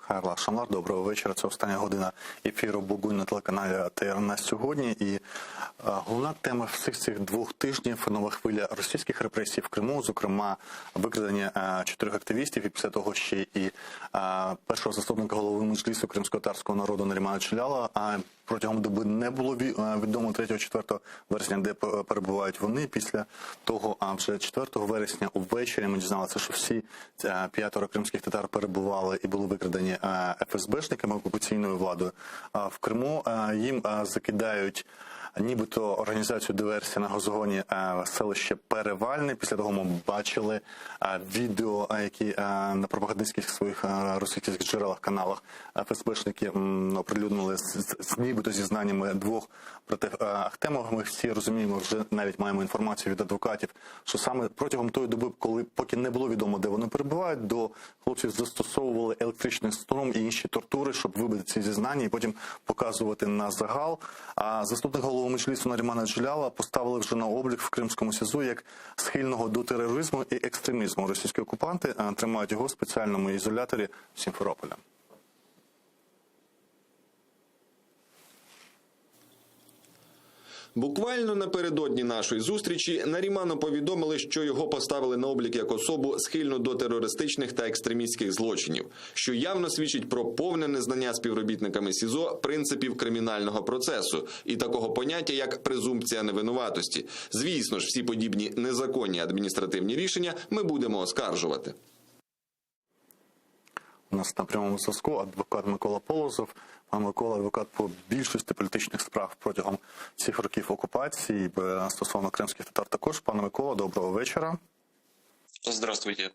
Хайрла Шамлар, доброго вечора. Це остання година ефіру «Бугунь» на телеканалі ТР на сьогодні. І головна тема всіх цих 2 тижнів – нова хвиля російських репресій в Криму, зокрема викрадення 4 активістів і після того ще і першого заступника голови Меджлісу кримсько-татарського народу Нарімана Челялова. А протягом доби не було відомо 3-4 вересня, де перебувають вони. Після того, а вже 4 вересня увечері ми дізналися, що всі 5 кримських татар перебували і були викрадені ФСБшниками, окупаційною владою в Криму. Їм закидають нібито організацію диверсії на газогоні селище Перевальне. Після того ми бачили відео, які на пропагандистських своїх російських джерелах, каналах ФСБшники оприлюднили нібито зізнаннями 2 братів Ахтемових. Ми всі розуміємо, вже навіть маємо інформацію від адвокатів, що саме протягом тої доби, коли поки не було відомо, де вони перебувають, до хлопців застосовували електричний струм і інші тортури, щоб вибити ці зізнання і потім показувати на загал. А заступник голови Меджлісу Нарімана Челялова поставили вже на облік в Кримському СІЗО як схильного до тероризму і екстремізму. Російські окупанти тримають його в спеціальному ізоляторі в Сімферополі. Буквально напередодні нашої зустрічі Наріману повідомили, що його поставили на облік як особу схильну до терористичних та екстремістських злочинів, що явно свідчить про повне незнання співробітниками СІЗО принципів кримінального процесу і такого поняття, як презумпція невинуватості. Звісно ж, всі подібні незаконні адміністративні рішення ми будемо оскаржувати. У нас на прямому зв'язку адвокат Микола Полозов. Пан Микола – адвокат по більшості політичних справ протягом цих років окупації, стосовно кримських татар також. Пане Микола, доброго вечора. Здравствуйте.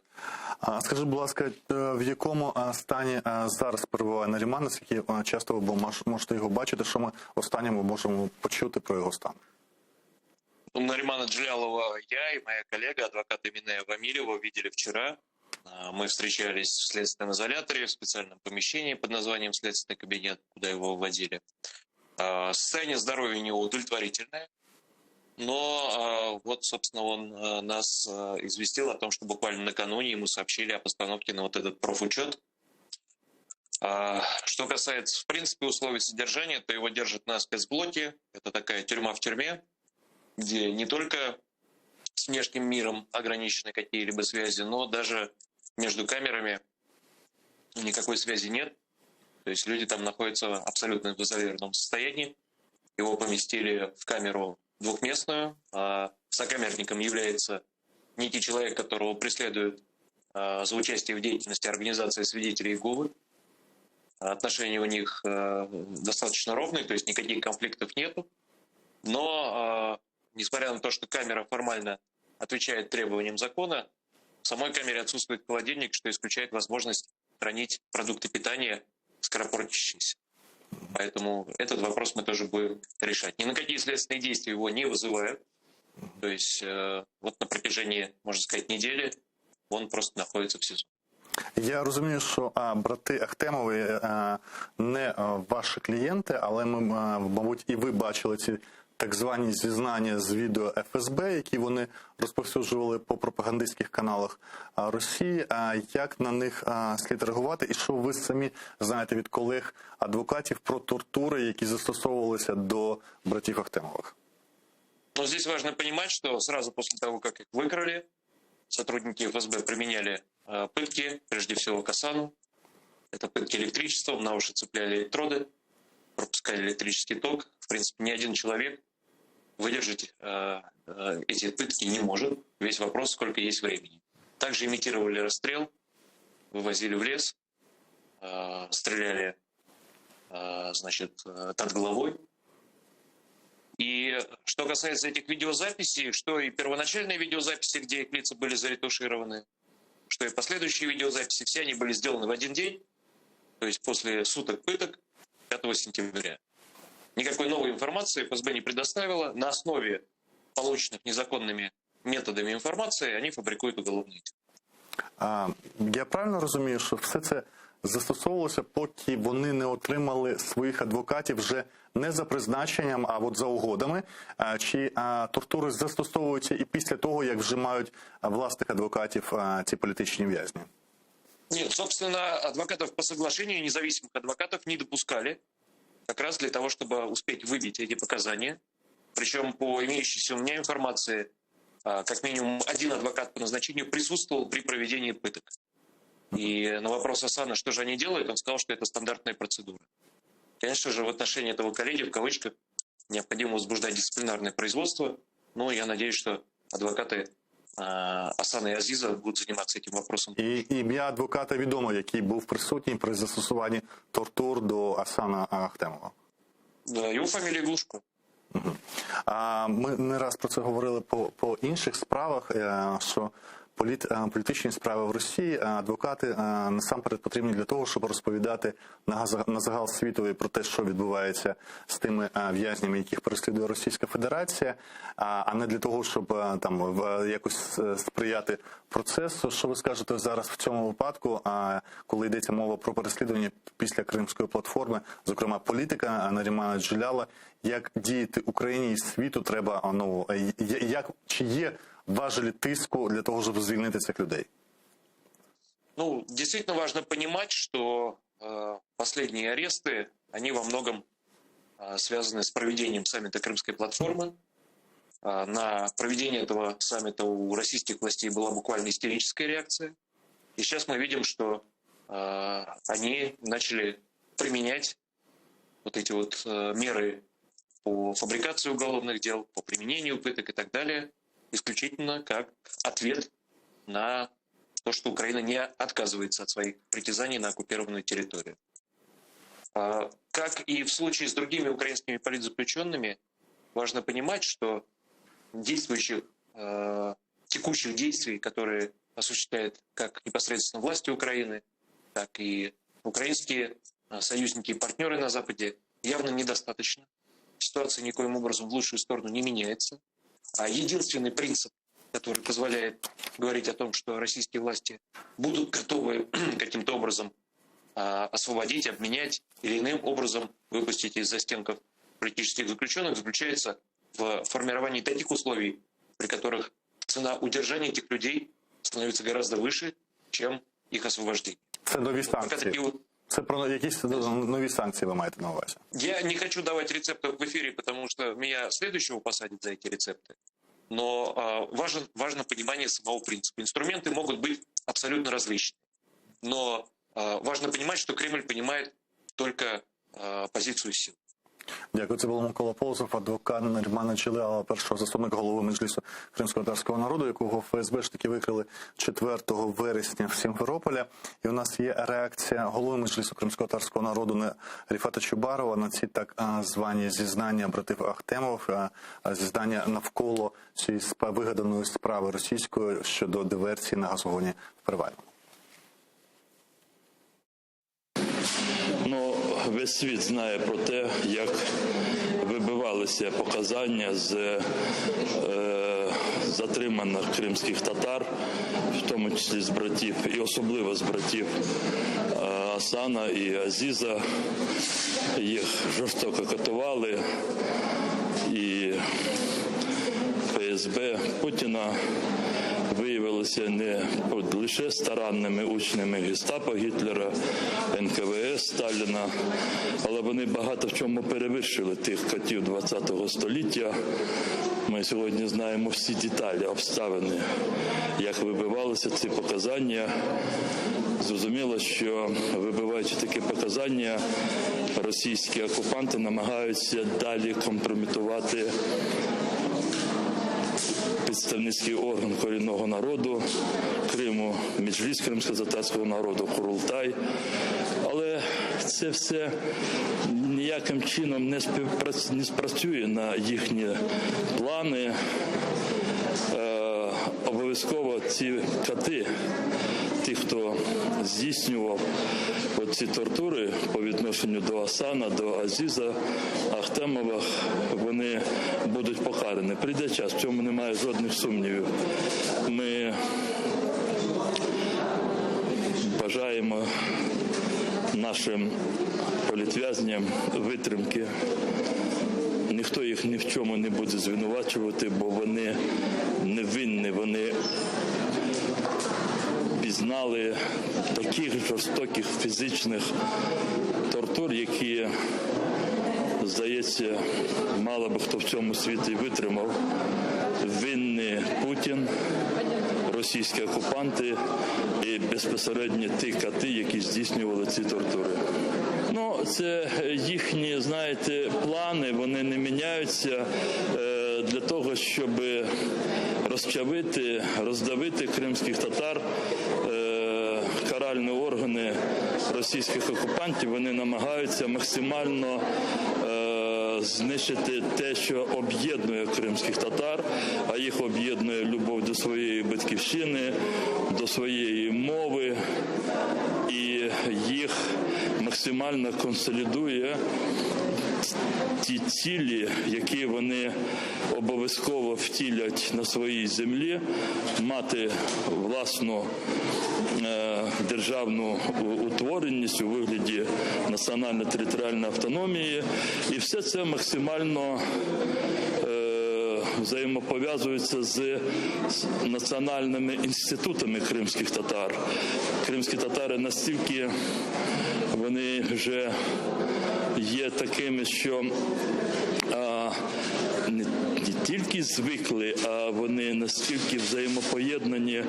Скажіть, будь ласка, в якому стані зараз перебуває Наріман, наскільки часто ви можете його бачити, що ми останньому можемо почути про його стан? Наримана Челялова я и моя коллега, адвокат Эминея Вамилева, видели вчера. Мы встречались в следственном изоляторе, в специальном помещении под названием «Следственный кабинет», куда его вводили. Состояние здоровья у него удовлетворительное, но вот, собственно, он нас известил о том, что буквально накануне ему сообщили о постановке на вот этот профучет. Что касается, в принципе, условий содержания, то его держат на спецблоке. Это такая тюрьма в тюрьме, где не только с внешним миром ограничены какие-либо связи, но даже между камерами никакой связи нет. То есть люди там находятся абсолютно в изолированном состоянии. Его поместили в камеру двухместную. Сокамерником является некий человек, которого преследуют за участие в деятельности организации свидетелей Иеговы. Отношения у них достаточно ровные, то есть никаких конфликтов нету. Но несмотря на то, что камера формально отвечает требованиям закона, в самой камере отсутствует холодильник, что исключает возможность хранить продукты питания скоропортящиеся. Поэтому этот вопрос мы тоже будем решать. Ни на какие следственные действия его не вызывают. То есть вот на протяжении, можно сказать, недели он просто находится в СИЗО. Я розумію, що брати Ахтемові не ваші клієнти, але ми, мабуть, і ви бачили ці так звані зізнання з відео ФСБ, які вони розповсюджували по пропагандистських каналах Росії. Як на них слід реагувати? І що ви самі знаєте від колег-адвокатів про тортури, які застосовувалися до братів Ахтемових? Но здесь важно понимать, что сразу после того, как их выкрали, сотрудники ФСБ применяли пытки, прежде всего касану. Это пытки электричеством, на уши цепляли электроды, пропускали электрический ток. В принципе, ни один человек выдержать эти пытки не может. Весь вопрос, сколько есть времени. Также имитировали расстрел, вывозили в лес, стреляли, значит, над головой. И что касается этих видеозаписей, что и первоначальные видеозаписи, где их лица были заретушированы, что и последующие видеозаписи, все они были сделаны в один день, то есть после суток пыток 5 сентября. Никакой новой информации ФСБ не предоставила. На основе полученных незаконными методами информации они фабрикуют уголовные дела. Я правильно розумію, що все це застосовувалося, поки вони не отримали своїх адвокатів вже не за призначенням, а от за угодами? Чи тортури застосовуються і після того, як вже мають власних адвокатів ці політичні в'язні? Нет, собственно, адвокатов по соглашению, независимых адвокатов не допускали, как раз для того, чтобы успеть выбить эти показания. Причем по имеющейся у меня информации, как минимум один адвокат по назначению присутствовал при проведении пыток. И на вопрос Асана, что же они делают, он сказал, что это стандартная процедура. Конечно же, в отношении этого коллеги, в кавычках, необходимо возбуждать дисциплинарное производство. Но я надеюсь, что адвокаты Асана і Азіза будуть займатися цим вопросом. І ім'я адвоката відомо, який був присутній при застосуванні тортур до Асана Ахтемова. Його фамілія Глушко. Ми не раз про це говорили по інших справах, що політичні справи в Росії адвокати насамперед потрібні для того, щоб розповідати на загал світові про те, що відбувається з тими в'язнями, яких переслідує Російська Федерація, а не для того, щоб там якось сприяти процесу. Що ви скажете зараз в цьому випадку, коли йдеться мова про переслідування після Кримської платформи, зокрема політика Нарімана Джеляла, як діяти Україні і світу треба, чи є важелі тиску для того, чтобы звільнити цих людей? Ну, действительно важно понимать, что последние аресты, они во многом связаны с проведением саммита Крымской платформы. На проведение этого саммита у российских властей была буквально истерическая реакция. И сейчас мы видим, что они начали применять вот эти вот меры по фабрикации уголовных дел, по применению пыток и так далее, исключительно как ответ на то, что Украина не отказывается от своих притязаний на оккупированную территорию. Как и в случае с другими украинскими политзаключенными, важно понимать, что текущих действий, которые осуществляют как непосредственно власти Украины, так и украинские союзники и партнеры на Западе, явно недостаточно. Ситуация никоим образом в лучшую сторону не меняется. А единственный принцип, который позволяет говорить о том, что российские власти будут готовы каким-то образом освободить, обменять или иным образом выпустить из застенков политических заключенных, заключается в формировании таких условий, при которых цена удержания этих людей становится гораздо выше, чем их освобождение. Це нові санкції. Це про якісь нові санкції ви маєте на увазі? Я не хочу давать рецепты в эфире, потому что меня следующего посадят за эти рецепты. Но важно понимание самого принципа. Инструменты могут быть абсолютно различны. Но важно понимать, что Кремль понимает только позицию сил. Дякую. Це був Микола Полозов, адвокат Нарімана Джеляла, першого заступника голови Меджлісу кримськотатарського народу, якого ФСБшники викрили 4 вересня в Сімферополі. І у нас є реакція голови Меджлісу кримськотатарського народу Ріфата Чубарова на ці так звані зізнання братів Ахтемов, зізнання навколо цієї вигаданої справи російської щодо диверсії на газогоні в Привальному. Весь світ знає про те, як вибивалися показання з затриманих кримських татар, в тому числі з братів, і особливо з братів Асана і Азіза. Їх жорстоко катували, і ФСБ Путіна виявилися не лише старанними учнями гестапо Гітлера, НКВС Сталіна, але вони багато в чому перевищили тих катів ХХ століття. Ми сьогодні знаємо всі деталі, обставини, як вибивалися ці показання. Зрозуміло, що вибиваючи такі показання, російські окупанти намагаються далі компрометувати представницький орган корінного народу Криму, Меджліс кримськотатарського народу, Курултай. Але це все ніяким чином не спрацює на їхні плани. Обов'язково ці кати, ті, хто здійснював ці тортури по відношенню до Асана, до Азіза, Ахтемова, вони будуть покарані. Прийде час, в цьому немає жодних сумнівів. Ми бажаємо нашим політв'язням витримки. Ніхто їх ні в чому не буде звинувачувати, бо вони невинні, вони знали таких жорстоких фізичних тортур, які, здається, мало би хто в цьому світі витримав. Винні Путін, російські окупанти і безпосередньо ті кати, які здійснювали ці тортури. Ну, це їхні, знаєте, плани, вони не міняються для того, щоб розчавити, роздавити кримських татар. Каральні органи російських окупантів, вони намагаються максимально знищити те, що об'єднує кримських татар, а їх об'єднує любов до своєї батьківщини, до своєї мови, і їх максимально консолідує ті цілі, які вони обов'язково втілять на своїй землі, мати власну державну утвореність у вигляді національно-територіальної автономії. І все це максимально взаємопов'язується з національними інститутами кримських татар. Кримські татари настільки вони вже є такими, що не тільки звикли, а вони настільки взаємопоєднані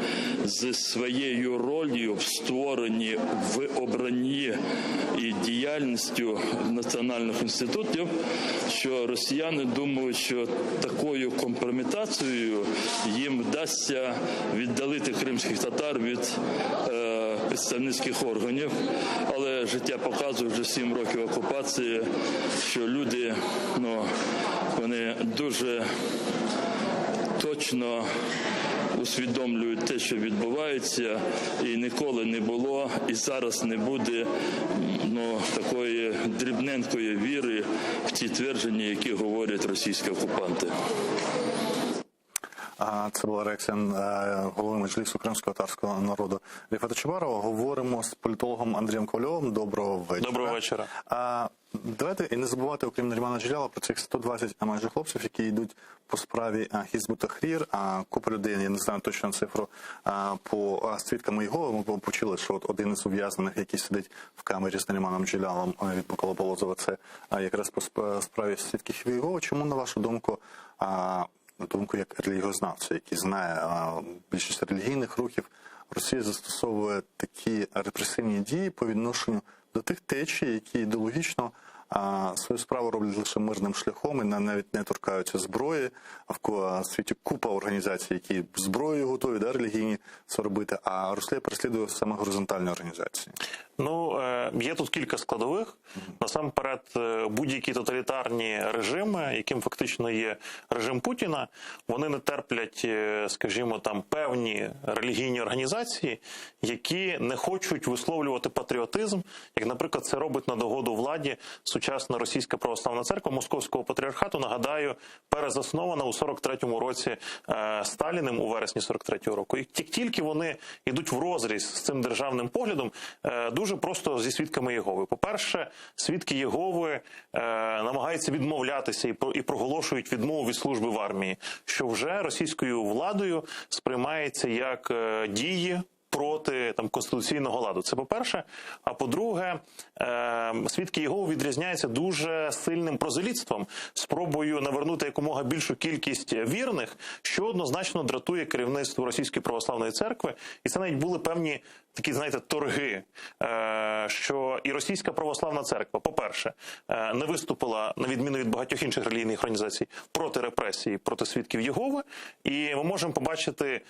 з своєю ролью в створенні, в обранні і діяльністю національних інститутів, що росіяни думають, що такою компрометацією їм вдасться віддалити кримських татар від представницьких органів. Але життя показує вже 7 років окупації, що люди, вони дуже точно усвідомлюють те, що відбувається, і ніколи не було, і зараз не буде такої дрібненької віри в ті твердження, які говорять російські окупанти. Це була реакція голови Меджлісу кримсько-татарського народу Ріфата Чубарова. Говоримо з політологом Андрієм Ковальовим. Доброго вечора. Доброго вечора. Давайте і не забувати, окрім Нарімана Джеляла, про цих 120 майже хлопців, які йдуть по справі Хізбут Тахрір. Купа людей, я не знаю точно цифру, по свідкам Єгови, ми почули, що от один із ув'язнених, який сидить в камері з Наріманом Джелялом від Миколи Полозова, це якраз по справі свідків Єгови. Чому, на вашу думку, як релігіознавця, який знає більшість релігійних рухів, Росія застосовує такі репресивні дії по відношенню до тих течій, які ідеологічно свою справу роблять лише мирним шляхом і навіть не торкаються зброї. В світі купа організацій, які зброєю готові, релігійні це робити, а Росія переслідує саме горизонтальні організації. Є тут кілька складових. Насамперед, будь-які тоталітарні режими, яким фактично є режим Путіна, вони не терплять, скажімо, певні релігійні організації, які не хочуть висловлювати патріотизм, як, наприклад, це робить на догоду владі сучасна Російська Православна Церква Московського Патріархату. Нагадаю, перезаснована у 43-му році Сталіним у вересні 43-го року. І тільки вони йдуть в розріз з цим державним поглядом, дуже просто зі свідками Єгови. По-перше, свідки Єгови намагаються відмовлятися і проголошують відмову від служби в армії, що вже російською владою сприймається як дії проти конституційного ладу. Це по-перше. А по-друге, свідки Єгови відрізняються дуже сильним прозелітством, спробою навернути якомога більшу кількість вірних, що однозначно дратує керівництво Російської Православної Церкви. І це навіть були певні такі, торги, що і Російська Православна Церква, по-перше, не виступила, на відміну від багатьох інших релігійних організацій, проти репресій, проти свідків Єгови. І ми можемо побачити,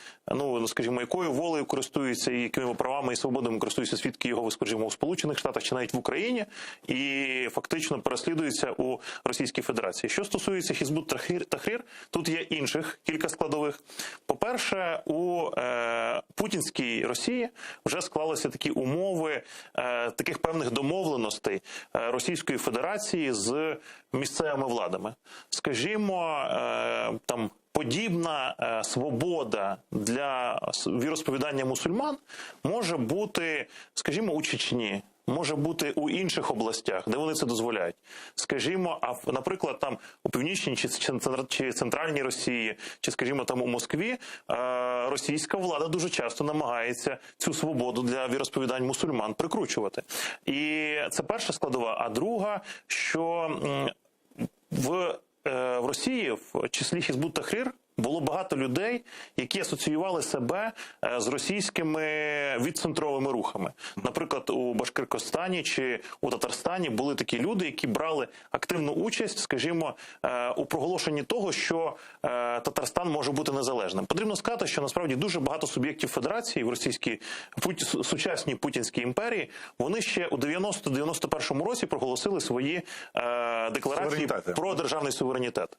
скажімо, якою волею користуються і якими правами і свободами користуються свідки Єгови, скажімо, у Сполучених Штатах чи навіть в Україні, і фактично переслідуються у Російській Федерації. Що стосується Хізбут Тахрір, тут є інших кілька складових. По-перше, у путінській Росії вже склалися такі умови таких певних домовленостей Російської Федерації з місцевими владами. Скажімо, подібна свобода для віросповідання мусульман може бути, скажімо, у Чечні, може бути у інших областях, де вони це дозволяють. Скажімо, наприклад, там у північній чи центральній Росії, чи, скажімо, там у Москві, російська влада дуже часто намагається цю свободу для віросповідань мусульман прикручувати. І це перша складова. А друга, що в Росії, в числі Хізбут Тахрір, було багато людей, які асоціювали себе з російськими відцентровими рухами. Наприклад, у Башкиркостані чи у Татарстані були такі люди, які брали активну участь, скажімо, у проголошенні того, що Татарстан може бути незалежним. Потрібно сказати, що насправді дуже багато суб'єктів федерації в російській сучасній Путінській імперії, вони ще у 90-91 році проголосили свої декларації про державний суверенітет.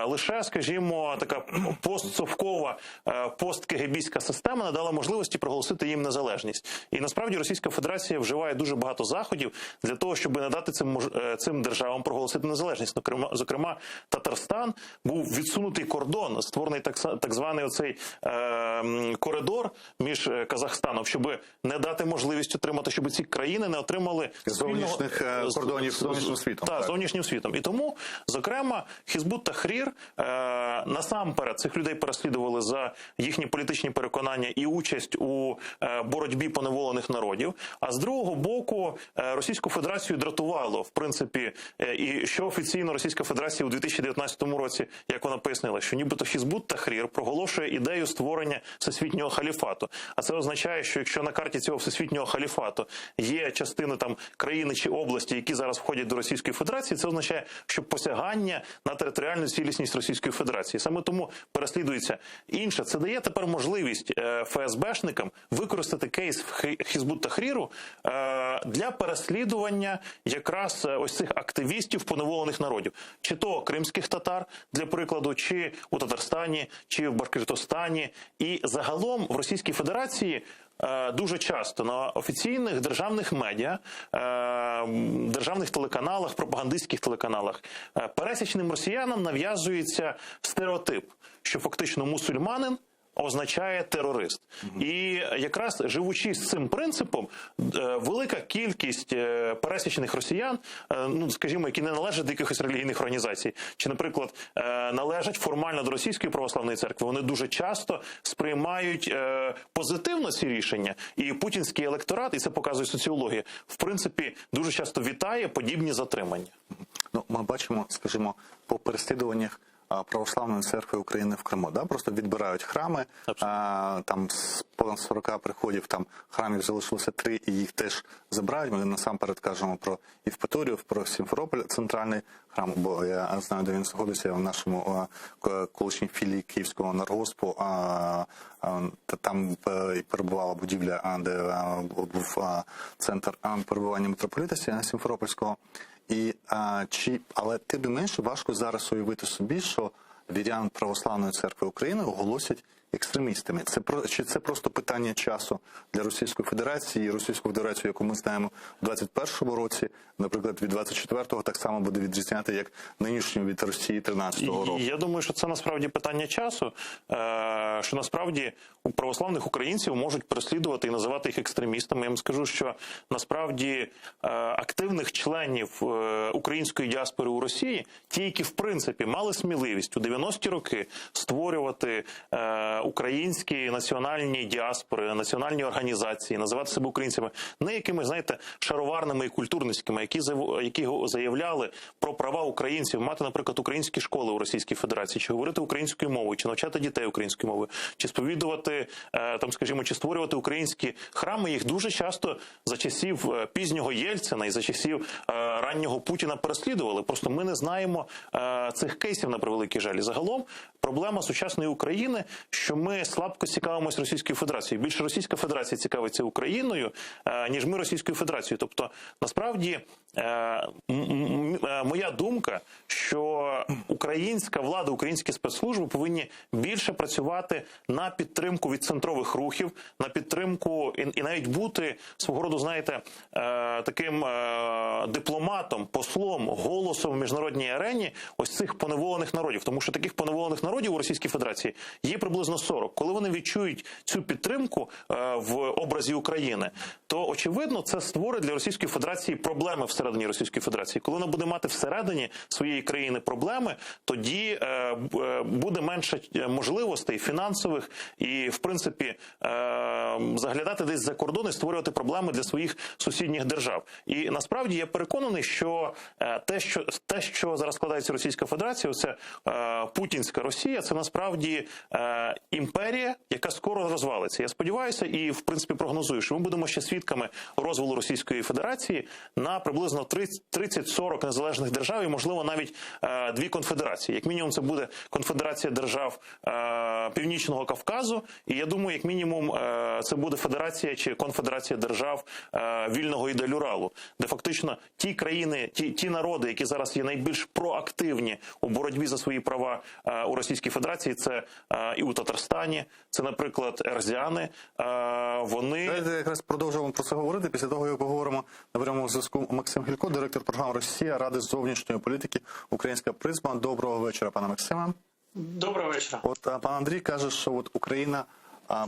Лише, скажімо, така постсовкова, посткегебістська система надала можливості проголосити їм незалежність. І насправді Російська Федерація вживає дуже багато заходів для того, щоб не дати цим державам проголосити незалежність. Зокрема, Татарстан був відсунутий кордон, створений так званий оцей коридор між Казахстаном, щоб не дати можливість отримати, щоб ці країни не отримали зовнішніх кордонів з зовнішнім світом. Так, зовнішнім світом. І тому, зокрема, Хізбут Тахрір насамперед цих людей переслідували за їхні політичні переконання і участь у боротьбі поневолених народів. А з другого боку, Російську Федерацію дратувало, в принципі, і що офіційно Російська Федерація у 2019 році, як вона пояснила, що нібито Хізбут Тахрір проголошує ідею створення всесвітнього халіфату. А це означає, що якщо на карті цього всесвітнього халіфату є частини там країни чи області, які зараз входять до Російської Федерації, це означає, що посягання на територіальну цілісність Російської Федерації. Саме тому переслідується інше. Це дає тепер можливість ФСБшникам використати кейс Хізбут Тахріру для переслідування якраз ось цих активістів поневолених народів. Чи то кримських татар, для прикладу, чи у Татарстані, чи в Башкиртостані. І загалом в Російській Федерації дуже часто на офіційних державних медіа, державних телеканалах, пропагандистських телеканалах пересічним росіянам нав'язується стереотип, що фактично мусульманин означає терорист. І якраз живучи з цим принципом, велика кількість пересічних росіян, ну, скажімо, які не належать до якихось релігійних організацій, чи, наприклад, належать формально до Російської православної церкви, вони дуже часто сприймають позитивно ці рішення. І путінський електорат, і це показує соціологія, в принципі, дуже часто вітає подібні затримання. Ну, ми бачимо, скажімо, по переслідуваннях Православної церкви України в Криму, да? Просто відбирають храми, там з понад 40 приходів, там храмів залишилося 3, і їх теж забирають. Ми насамперед кажемо про Євпаторію, про Сімферополь, центральний храм, бо я знаю, де він знаходиться, в нашому колишній філії Київського Енергоспу, там перебувала будівля, де був центр перебування митрополита Сімферопольського. Але тим не менше важко зараз уявити собі, що вірян Православної церкви України оголосять екстремістами. Чи це просто питання часу для Російської Федерації, і Російську Федерацію, яку ми знаємо в 2021 році, наприклад, від 24-го так само буде відрізняти, як нинішню від Росії 13-го року? Я думаю, що це насправді питання часу, що насправді у православних українців можуть переслідувати і називати їх екстремістами. Я вам скажу, що насправді активних членів української діаспори у Росії, ті, які в принципі мали сміливість у 90-ті роки створювати українські національні діаспори, національні організації, називати себе українцями, не якимись, знаєте, шароварними і культурницькими, які заявляли про права українців, мати, наприклад, українські школи у Російській Федерації, чи говорити українською мовою, чи навчати дітей українською мовою, чи сповідувати, там, скажімо, чи створювати українські храми, їх дуже часто за часів пізнього Єльцина і за часів раннього Путіна переслідували. Просто ми не знаємо цих кейсів, на превеликий жаль. І загалом проблема сучасної України, що ми слабко цікавимося Російською Федерацією. Більше Російська Федерація цікавиться Україною, ніж ми Російською Федерацією. Тобто, насправді, моя думка, що українська влада, українські спецслужби повинні більше працювати на підтримку відцентрових рухів, на підтримку і навіть бути свого роду, знаєте, таким дипломатом, послом, голосом в міжнародній арені ось цих поневолених народів. Тому що таких поневолених народів у Російській Федерації є приблизно 40. Коли вони відчують цю підтримку в образі України, то, очевидно, це створить для Російської Федерації проблеми всередині Російської Федерації. Коли вона буде мати всередині своєї країни проблеми, тоді буде менше можливостей фінансових і, в принципі, заглядати десь за кордон і створювати проблеми для своїх сусідніх держав. І насправді я переконаний, що те, що зараз складається Російська Федерація, це путінська Росія, це насправді імперія, яка скоро розвалиться. Я сподіваюся і, в принципі, прогнозую, що ми будемо ще свідками розвалу Російської Федерації на приблизно 30-40 незалежних держав і, можливо, навіть дві конфедерації. Як мінімум, це буде конфедерація держав Північного Кавказу, і я думаю, як мінімум, це буде федерація чи конфедерація держав Вільного Ідель Уралу, де фактично ті країни, ті народи, які зараз є найбільш проактивні у боротьбі за свої права у Російській Федерації, це і у Татарстані, це, наприклад, ерзяни, вони... Давайте якраз продовжуємо про це говорити. Після того, як поговоримо на прямому зв'язку Максим Гілько, директор програм «Росія» Ради зовнішньої політики «Українська призма». Доброго вечора, пане Максиме. Доброго вечора. От пан Андрій каже, що от Україна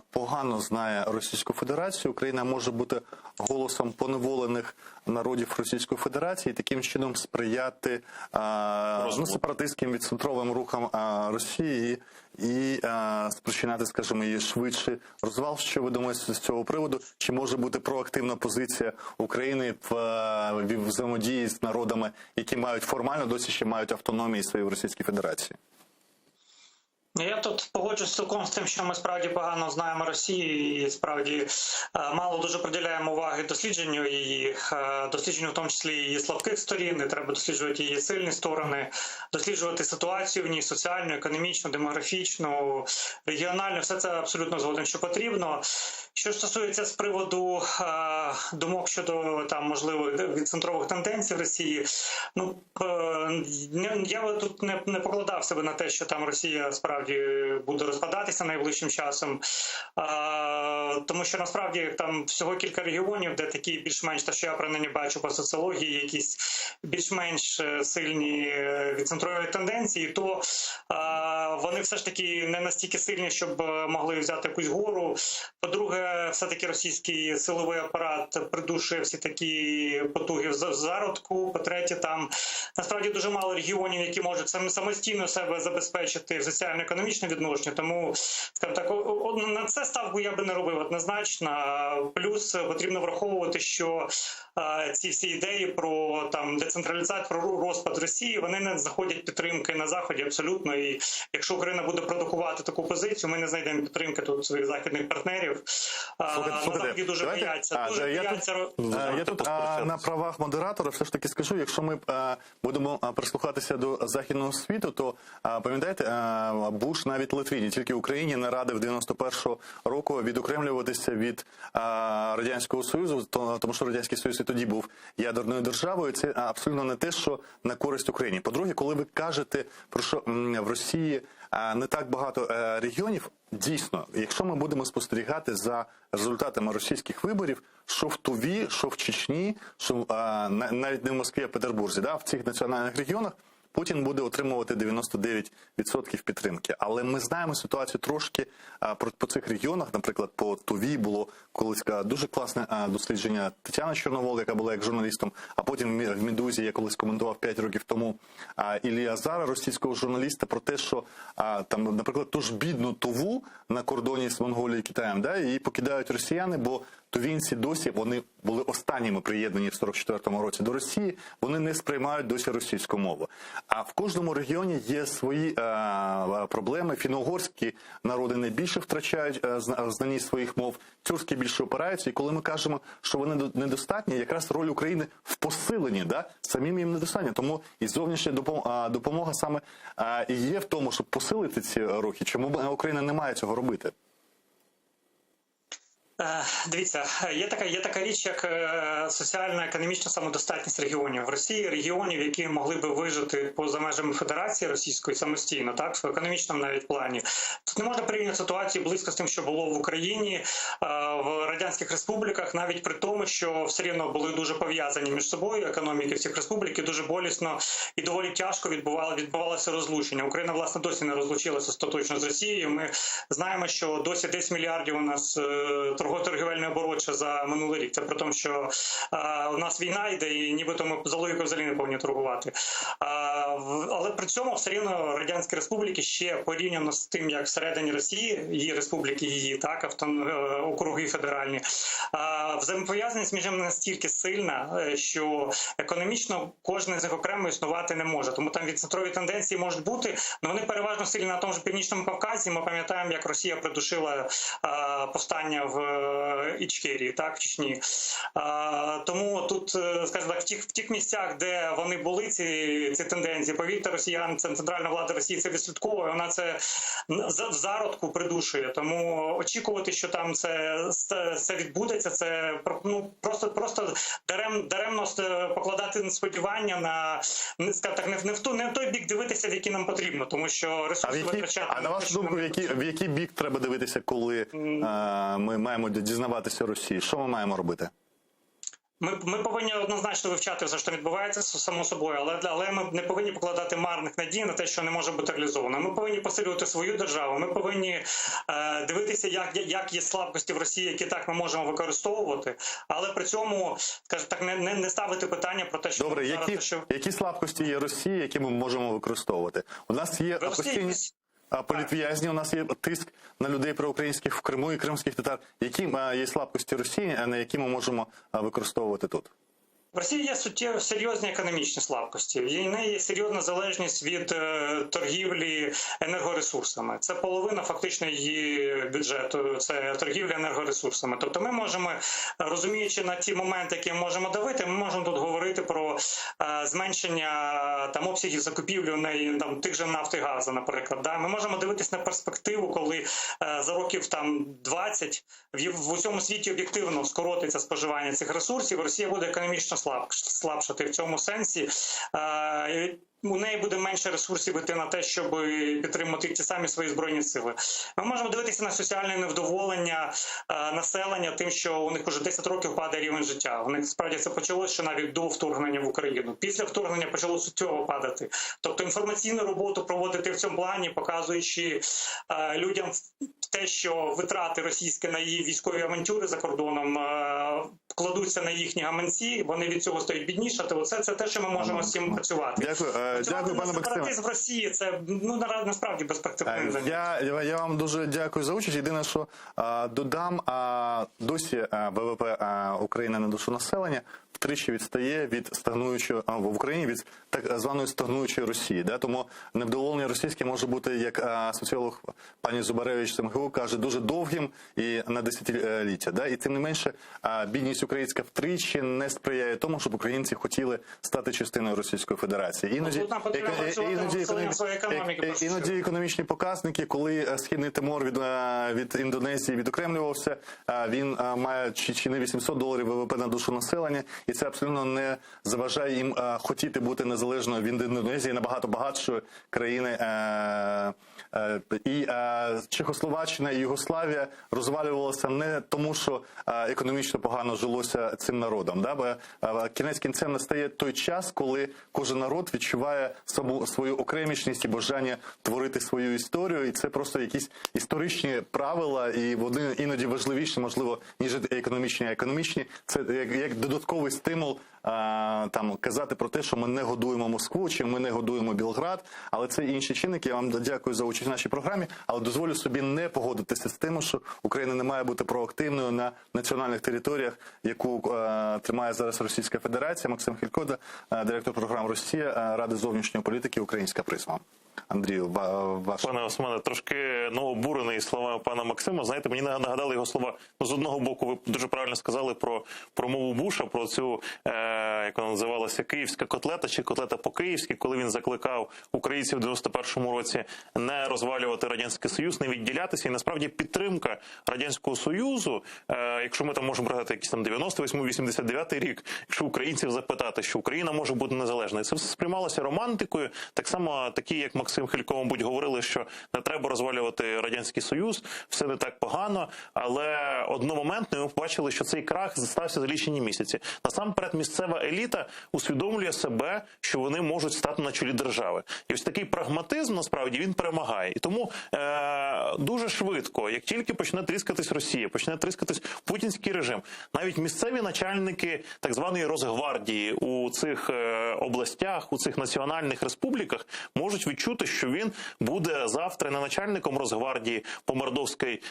погано знає Російську Федерацію. Україна може бути голосом поневолених народів Російської Федерації і таким чином сприяти сепаратистським відцентровим рухам Росії і спричиняти, скажімо, її швидший розвал. Що ви думаєте з цього приводу? Чи може бути проактивна позиція України в взаємодії з народами, які мають формально досі ще мають автономію свої в Російській Федерації? Я тут погоджуюсь цілком з тим, що ми справді погано знаємо Росію і справді мало дуже приділяємо уваги дослідженню її, дослідженню в тому числі її слабких сторін, не треба досліджувати її сильні сторони, досліджувати ситуацію в ній, соціальну, економічну, демографічну, регіональну, все це абсолютно згоден, що потрібно. Що стосується з приводу думок щодо там можливо відцентрових тенденцій в Росії, ну я би тут не покладав себе на те, що там Росія справді буде розпадатися найближчим часом, тому що насправді там всього кілька регіонів, де такі більш-менш, те, що я принаймні бачу по соціології, якісь більш-менш сильні відцентрові тенденції, то вони все ж таки не настільки сильні, щоб могли взяти якусь гору. По-друге, все-таки російський силовий апарат придушує всі такі потуги в зародку. По-третє, там насправді дуже мало регіонів, які можуть самостійно себе забезпечити в соціально-економічне відношення. Тому, скажімо так, на це ставку я би не робив однозначно. Плюс потрібно враховувати, що ці всі ідеї про там децентралізацію, про розпад Росії, вони не знаходять підтримки на Заході абсолютно. І якщо Україна буде продукувати таку позицію, ми не знайдемо підтримки тут своїх західних партнерів. На Заході дуже бояться. Я тут на правах модератора все ж таки скажу, якщо ми будемо прислухатися до західного світу, то пам'ятаєте, Буш навіть Литві, не тільки Україні, не радив 91-го року відокремлюватися від Радянського Союзу, тому що Радянський Союз і тоді був ядерною державою. Це абсолютно не те, що на користь Україні. По-друге, коли ви кажете, про що в Росії не так багато регіонів, дійсно, якщо ми будемо спостерігати за результатами російських виборів, що в Туві, що в Чечні, що навіть не в Москві, а в Петербурзі, в цих національних регіонах, Путін буде отримувати 99% підтримки. Але ми знаємо ситуацію трошки по цих регіонах. Наприклад, по Туві було колись дуже класне дослідження Тетяни Чорновол, яка була як журналістом, а потім в «Медузі» я колись коментував 5 років тому Іллі Азара, російського журналіста, про те, що там, наприклад, ту ж бідну Туву на кордоні з Монголією і Китаєм, її покидають росіяни, бо тувінці досі, вони були останніми приєднані в 44-му році до Росії, вони не сприймають досі російську мову. А в кожному регіоні є свої проблеми. Фіно-угорські народи найбільше втрачають знання своїх мов, тюркські більше опираються. І коли ми кажемо, що вони недостатні, якраз роль України в посиленні, самим їм недостатньо. Тому і зовнішня допомога саме і є в тому, щоб посилити ці рухи. Чому Україна не має цього робити? Дивіться, є така річ, як соціально-економічна самодостатність регіонів. В Росії регіонів, які могли би вижити поза межами Федерації Російської самостійно, так, в економічному навіть плані. Тут не можна порівняти ситуацію близько з тим, що було в Україні, в радянських республіках, навіть при тому, що все рівно були дуже пов'язані між собою економіки всіх республік, і дуже болісно і доволі тяжко відбувалося розлучення. Україна, власне, досі не розлучилася остаточно з Росією. Ми знаємо, що досі 10 мільярдів у нас торговельний оборот ще за минулий рік. Це при тому, що у нас війна йде і нібито ми за логікою взагалі не повинні торгувати. Але при цьому все рівно Радянські республіки ще порівняно з тим, як всередині Росії, її республіки, її так, округи федеральні, взаємопов'язаність між ними настільки сильна, що економічно кожен з них окремо існувати не може. Тому там відцентрові тенденції можуть бути, але вони переважно сильні на тому ж Північному Кавказі. Ми пам'ятаємо, як Росія придушила повстання в Ічкерії, так, в Чечні. Тому тут, скажімо так, в тих місцях, де вони були, ці тенденції, повірте, росіян, центральна влада Росії це відслідковує, вона це в зародку придушує. Тому очікувати, що там це відбудеться, це просто даремно покладати сподівання на, скажімо так, не в той бік дивитися, в який нам потрібно, тому що ресурси витрачати. А на вашу думку, в який бік треба дивитися, коли ми маємо дізнаватися Росії? Що ми маємо робити? Ми повинні однозначно вивчати все, що відбувається, само собою, але ми не повинні покладати марних надій на те, що не може бути реалізовано. Ми повинні посилювати свою державу, ми повинні дивитися, як є слабкості в Росії, які так ми можемо використовувати, але при цьому, скажімо так, не ставити питання про те, що... Добре, які слабкості є Росії, які ми можемо використовувати? У нас є постійні політв'язні, у нас є тиск на людей проукраїнських в Криму і кримських татар. Які є слабкості Росії, на які ми можемо використовувати тут? В Росії є серйозні економічні слабкості. В неї є серйозна залежність від торгівлі енергоресурсами. Це половина фактично її бюджету, це торгівля енергоресурсами. Тобто ми можемо, розуміючи на ті моменти, які ми можемо давити, ми можемо тут говорити про зменшення там обсягів закупівлі тих же нафти і газу, наприклад. Да? Ми можемо дивитися на перспективу, коли за років 20 в усьому світі об'єктивно скоротиться споживання цих ресурсів, Росія буде економічно слабшати в цьому сенсі. У неї буде менше ресурсів йти на те, щоб підтримати ті самі свої збройні сили. Ми можемо дивитися на соціальне невдоволення населення тим, що у них уже 10 років падає рівень життя. У них справді це почалося ще навіть до вторгнення в Україну. Після вторгнення почало суттєво падати. Тобто інформаційну роботу проводити в цьому плані, показуючи людям те, що витрати російські на її військові авантюри за кордоном кладуться на їхні гаманці, вони від цього стають біднішати. Оце це те, що ми можемо з цим працювати. Дякую, пане Максиме. Сепаратизм в Росії – це насправді безперспективне заняття. Я вам дуже дякую за участь. Єдине, що додам, досі ВВП України на душу населення втричі відстає від стагнуючого в Україні від так званої стагнуючої Росії. Да? Тому невдоволення російське може бути, як соціолог пані Зубаревич з МГУ каже, дуже довгим і на десятиліття. Да? І тим не менше, бідність українська втричі не сприяє тому, щоб українці хотіли стати частиною Російської Федерації. Іноді економічні показники, коли Східний Тимор від Індонезії відокремлювався, він має чи не $800 ВВП на душу населення, і це абсолютно не заважає їм хотіти бути незалежною від Індонезії, набагато багатшої країни. І Чехословаччина і Югославія розвалювалися не тому, що економічно погано жилося цим народом. Да? Бо кінець кінцем настає той час, коли кожен народ відчуває свою окремішність і бажання творити свою історію, і це просто якісь історичні правила, і вони іноді важливіші, можливо, ніж економічні. А економічні – це як додатковий стимул там казати про те, що ми не годуємо Москву, чи ми не годуємо Білград, але це інші чинники. Я вам дякую за участь в нашій програмі, але дозволю собі не погодитися з тим, що Україна не має бути проактивною на національних територіях, яку тримає зараз Російська Федерація. Максим Хількода, директор програм «Росія», Ради зовнішньої політики «Українська призма». Андрію, ваш... Пане Османе, трошки обурений словами пана Максима. Знаєте, мені нагадали його слова. З одного боку, ви дуже правильно сказали про промову Буша, про цю, як вона називалася, київська котлета чи котлета по-київськи, коли він закликав українців в 91-му році не розвалювати Радянський Союз, не відділятися. І насправді підтримка Радянського Союзу, якщо ми там можемо брати якийсь там 98-89 рік, якщо українців запитати, що Україна може бути незалежною, це все сприймалося романтикою, так само такі, як Максим Хилько, мабуть, говорили, що не треба розвалювати Радянський Союз, все не так погано, але одномоментно ми побачили, що цей крах стався за лічені місяці. Насамперед, місцева еліта усвідомлює себе, що вони можуть стати на чолі держави. І ось такий прагматизм, насправді, він перемагає. І тому дуже швидко, як тільки почне тріскатись Росія, почне тріскатись путінський режим, навіть місцеві начальники так званої Росгвардії у цих областях, у цих національних республіках можуть відчути, що він буде завтра не начальником Росгвардії по Мордовській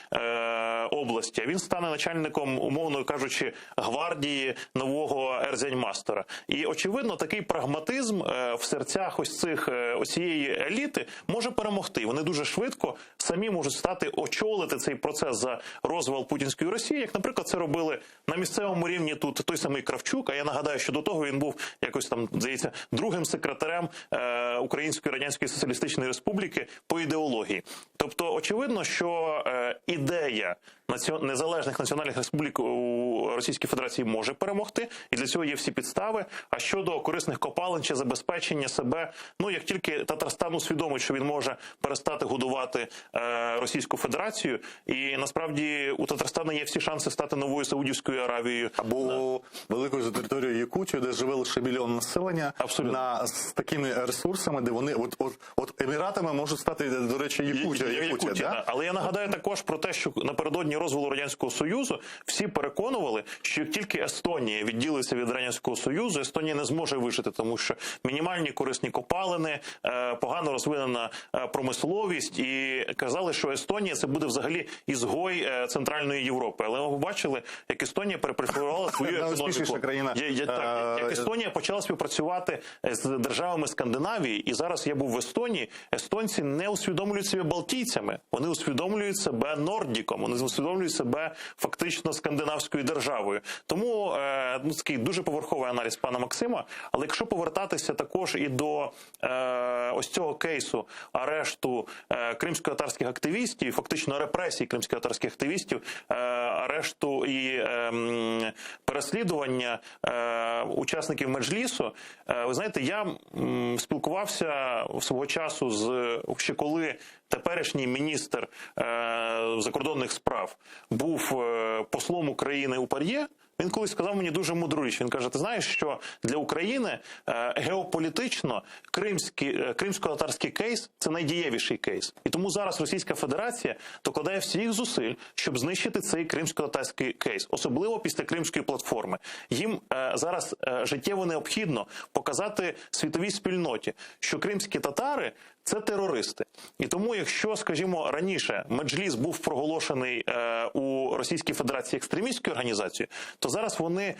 області, а він стане начальником, умовно кажучи, гвардії нового Ерзяньмастера. І, очевидно, такий прагматизм в серцях цієї еліти може перемогти. Вони дуже швидко самі можуть очолити цей процес за розвал путінської Росії, як, наприклад, це робили на місцевому рівні тут той самий Кравчук, а я нагадаю, що до того він був якось там, здається, другим секретарем Української Радянської Соціалістичної Республіки по ідеології. Тобто, очевидно, що ідея незалежних національних республік у Російській Федерації може перемогти, і для цього є всі підстави. А щодо корисних копалин чи забезпечення себе, як тільки Татарстан усвідомить, що він може перестати годувати Російську Федерацію, і насправді у Татарстана є всі шанси стати новою Саудівською Аравією. Або великою за територією Якутії, де живе лише мільйон населення, з такими ресурсами, де вони, от Еміратами можуть стати, до речі, Якутія, да? Але я нагадаю також про те, що напередодні розвалу Радянського Союзу всі переконували, що як тільки Естонія відділиться від Радянського Союзу, Естонія не зможе вижити, тому що мінімальні корисні копалини, погано розвинена промисловість, і казали, що Естонія це буде взагалі ізгой Центральної Європи. Але ми побачили, як Естонія перепрофілювала свою економіку. Як Естонія почала співпрацювати з державами Скандинавії, і зараз я був в Естонії, естонці не усвідомлюють себе балтійцями, вони усвідомлюють себе нордіком, вони усвідомлюють себе фактично скандинавською державою. Тому такий дуже поверховий аналіз пана Максима, але якщо повертатися також і до ось цього кейсу арешту кримсько-татарських активістів, фактично репресій кримсько-татарських активістів, арешту і переслідування учасників Меджлісу, ви знаєте, я спілкувався свого часу ще коли теперішній міністр закордонних справ був послом України у ПАРЄ. Він колись сказав мені дуже мудру річ. Він каже, ти знаєш, що для України геополітично кримсько-татарський кейс – це найдієвіший кейс. І тому зараз Російська Федерація докладає всіх зусиль, щоб знищити цей кримсько-татарський кейс, особливо після Кримської платформи. Їм зараз життєво необхідно показати світовій спільноті, що кримські татари – це терористи. І тому, якщо, скажімо, раніше Меджліс був проголошений у Російській Федерації екстремістською організацією, то зараз вони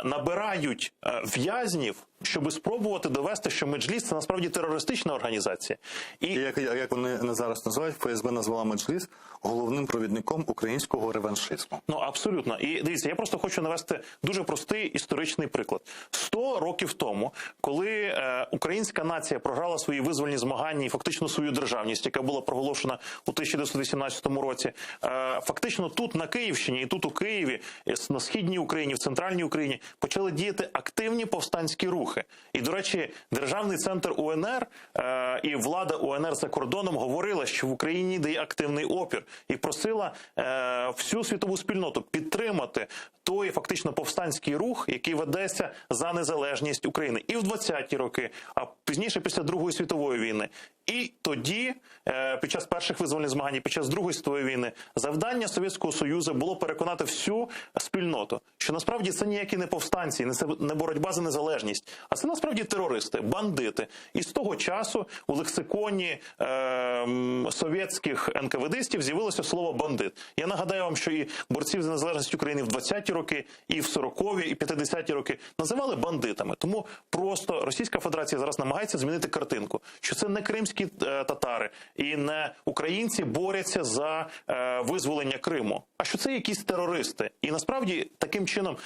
набирають в'язнів, щоб спробувати довести, що Меджліс – це насправді терористична організація. І як вони зараз називають, ФСБ назвала Меджліс головним провідником українського реваншизму. Абсолютно. І дивіться, я просто хочу навести дуже простий історичний приклад. 100 років тому, коли українська нація програла свої визвольні змагання і фактично свою державність, яка була проголошена у 1918 році, фактично тут на Київщині і тут у Києві, на Східній Україні, в Центральній Україні почали діяти активні повстанські рухи. І, до речі, Державний центр УНР і влада УНР за кордоном говорила, що в Україні йде активний опір, і просила всю світову спільноту підтримати той фактично повстанський рух, який ведеться за незалежність України і в 20-ті роки, а пізніше після Другої світової війни. І тоді, під час перших визвольних змагань, під час Другої світової війни, завдання Совєтського Союзу було переконати всю спільноту, що насправді це ніякі не повстанці, не боротьба за незалежність, а це насправді терористи, бандити. І з того часу у лексиконі совєтських НКВДистів з'явилося слово «бандит». Я нагадаю вам, що і борців за незалежність України в 20-ті роки, і в 40-ві, і 50-ті роки називали бандитами. Тому просто Російська Федерація зараз намагається змінити картинку, що це не кримські кримські татари і не українці борються за визволення Криму, а що це якісь терористи. І насправді таким чином,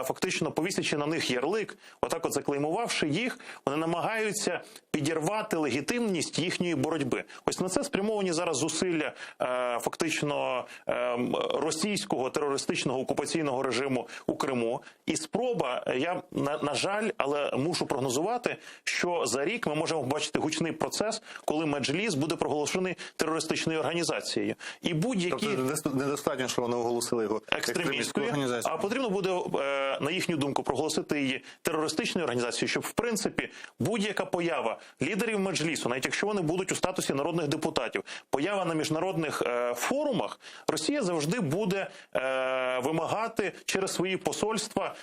фактично повісячи на них ярлик, отак от заклеймувавши їх, вони намагаються підірвати легітимність їхньої боротьби. Ось на це спрямовані зараз зусилля фактично російського терористичного окупаційного режиму у Криму. І спроба, я, на жаль, але мушу прогнозувати, що за рік ми можемо побачити гучний процес, коли Меджліс буде проголошений терористичною організацією. І будь-які... Тобто недостатньо, що вони оголосили його екстремістською організацією. А потрібно буде, на їхню думку, проголосити її терористичною організацією, щоб, в принципі, будь-яка поява лідерів Меджлісу, навіть якщо вони будуть у статусі народних депутатів, поява на міжнародних форумах, Росія завжди буде вимагати через свої посольства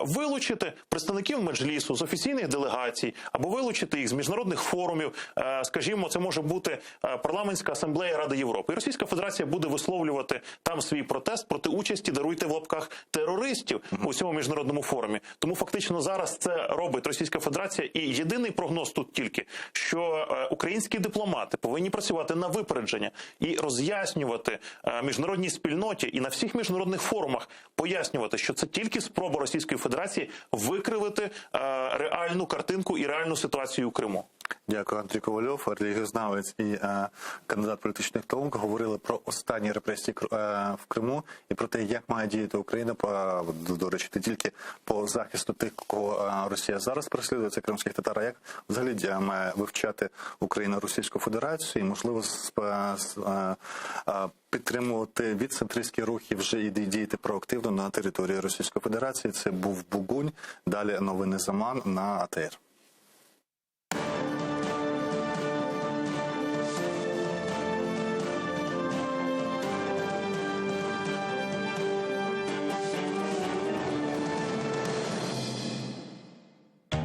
вилучити представників Меджлісу з офіційних делегацій або вилучити їх з міжнародних форумів. Скажімо, це може бути парламентська асамблея Ради Європи. І Російська Федерація буде висловлювати там свій протест проти участі, даруйте в лапках, терористів у цьому міжнародному форумі. Тому фактично зараз це робить Російська Федерація. І єдиний прогноз тут тільки, що українські дипломати повинні працювати на випередження і роз'яснювати міжнародній спільноті і на всіх міжнародних форумах пояснювати, що це тільки спроба Російської Федерації викривити реальну картинку і реальну ситуацію у Криму. Дякую, Андрій Ковальов, релігієзнавець і кандидат політичних наук. Говорили про останні репресії в Криму і про те, як має діяти Україна, до речі, не тільки по захисту тих, кого Росія зараз переслідує, це кримських татар, а як взагалі має вивчати Україна Російську Федерацію і, можливо, підтримувати відцентристські рухи вже і діяти проактивно на території Російської Федерації. Це був Бугунь, далі новини Заман на АТР.